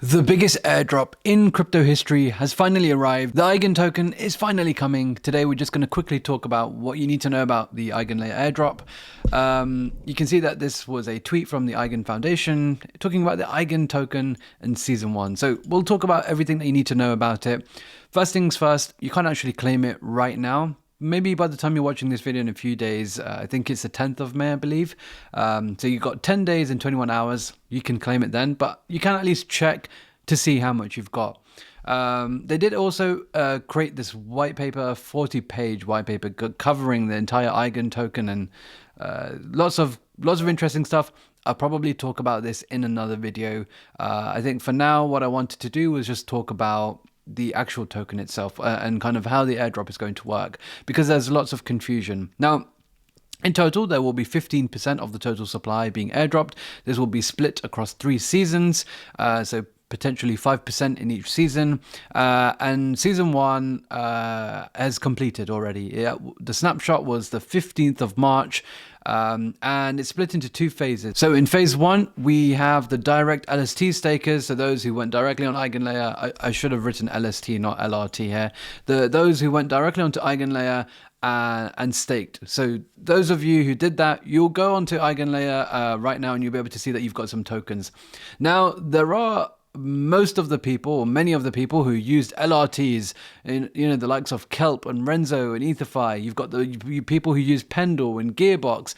The biggest airdrop in crypto history has finally arrived. The Eigen token is finally coming. Today we're just going to quickly talk about what you need to know about the Eigen Layer airdrop. You can see that this was a tweet from the Eigen Foundation talking about the Eigen token in season 1. So we'll talk about everything that you need to know about it. First things first, you can't actually claim it right now. Maybe by the time you're watching this video in a few days, I think it's the 10th of May, I believe. So you've got 10 days and 21 hours. You can claim it then, but you can at least check to see how much you've got. They did also create this white paper, 40-page white paper covering the entire Eigen token and lots of interesting stuff. I'll probably talk about this in another video. I think for now, what I wanted to do was just talk about the actual token itself and kind of how the airdrop is going to work, because there's lots of confusion. Now, in total, there will be 15% of the total supply being airdropped. This will be split across 3 seasons, so potentially 5% in each season. And season 1 has completed already. The snapshot was the 15th of March. And it's split into 2 phases. So in phase 1, we have the direct LST stakers. So those who went directly on Eigen Layer. I should have written LST, not LRT here. Those who went directly onto Eigen Layer and staked. So those of you who did that, you'll go onto Eigen Layer right now and you'll be able to see that you've got some tokens. Now, there are most of the people, or many of the people who used LRTs, the likes of Kelp and Renzo and EtherFi. You've got the people who use Pendle and Gearbox.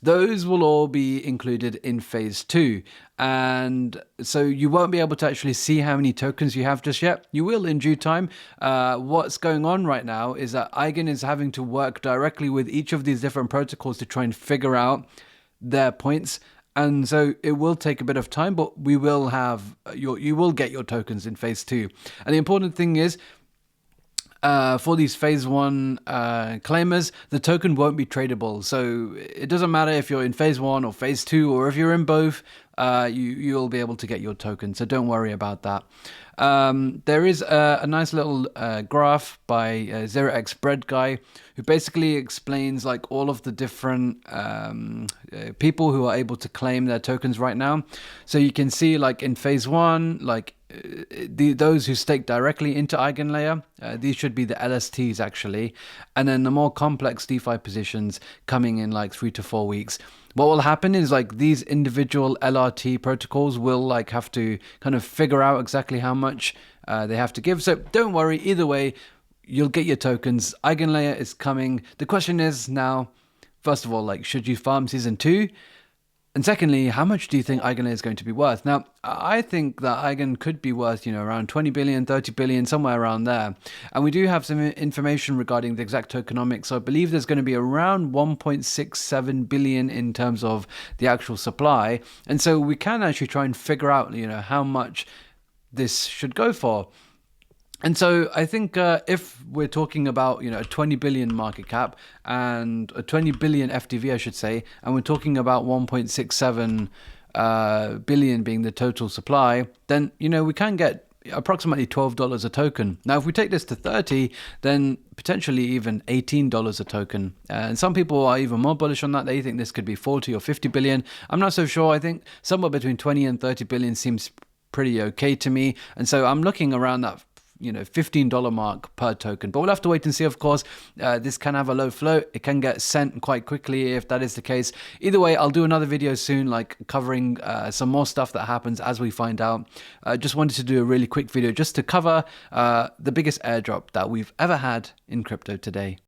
Those will all be included in phase 2. And so you won't be able to actually see how many tokens you have just yet. You will in due time. What's going on right now is that Eigen is having to work directly with each of these different protocols to try and figure out their points. And so it will take a bit of time, but we will have you will get your tokens in phase 2. And the important thing is, for these phase 1 claimers, the token won't be tradable. So it doesn't matter if you're in phase 1 or phase 2, or if you're in both, you'll be able to get your token. So don't worry about that. There is a nice little graph by 0x Bread Guy, who basically explains like all of the different people who are able to claim their tokens right now. So you can see like in phase 1, like those who stake directly into Eigen Layer, these should be the LSTs actually, and then the more complex DeFi positions coming in like 3 to 4 weeks. What will happen is like these individual LRT protocols will like have to kind of figure out exactly how much they have to give. So don't worry, either way, you'll get your tokens. Eigen Layer is coming. The question is now, first of all, like, should you farm season 2? And secondly, how much do you think Eigen Layer is going to be worth? Now, I think that Eigen could be worth, around 20 billion, 30 billion, somewhere around there. And we do have some information regarding the exact tokenomics. So I believe there's going to be around 1.67 billion in terms of the actual supply. And so we can actually try and figure out, how much this should go for. And so I think if we're talking about, a 20 billion market cap and a 20 billion FTV, I should say, and we're talking about 1.67 billion being the total supply, then, we can get approximately $12 a token. Now, if we take this to 30, then potentially even $18 a token. And some people are even more bullish on that. They think this could be 40 or 50 billion. I'm not so sure. I think somewhere between 20 and 30 billion seems pretty okay to me. And so I'm looking around that $15 mark per token. But we'll have to wait and see, of course. This can have a low float. It can get sent quite quickly if that is the case. Either way, I'll do another video soon, like covering some more stuff that happens as we find out. Just wanted to do a really quick video just to cover the biggest airdrop that we've ever had in crypto today.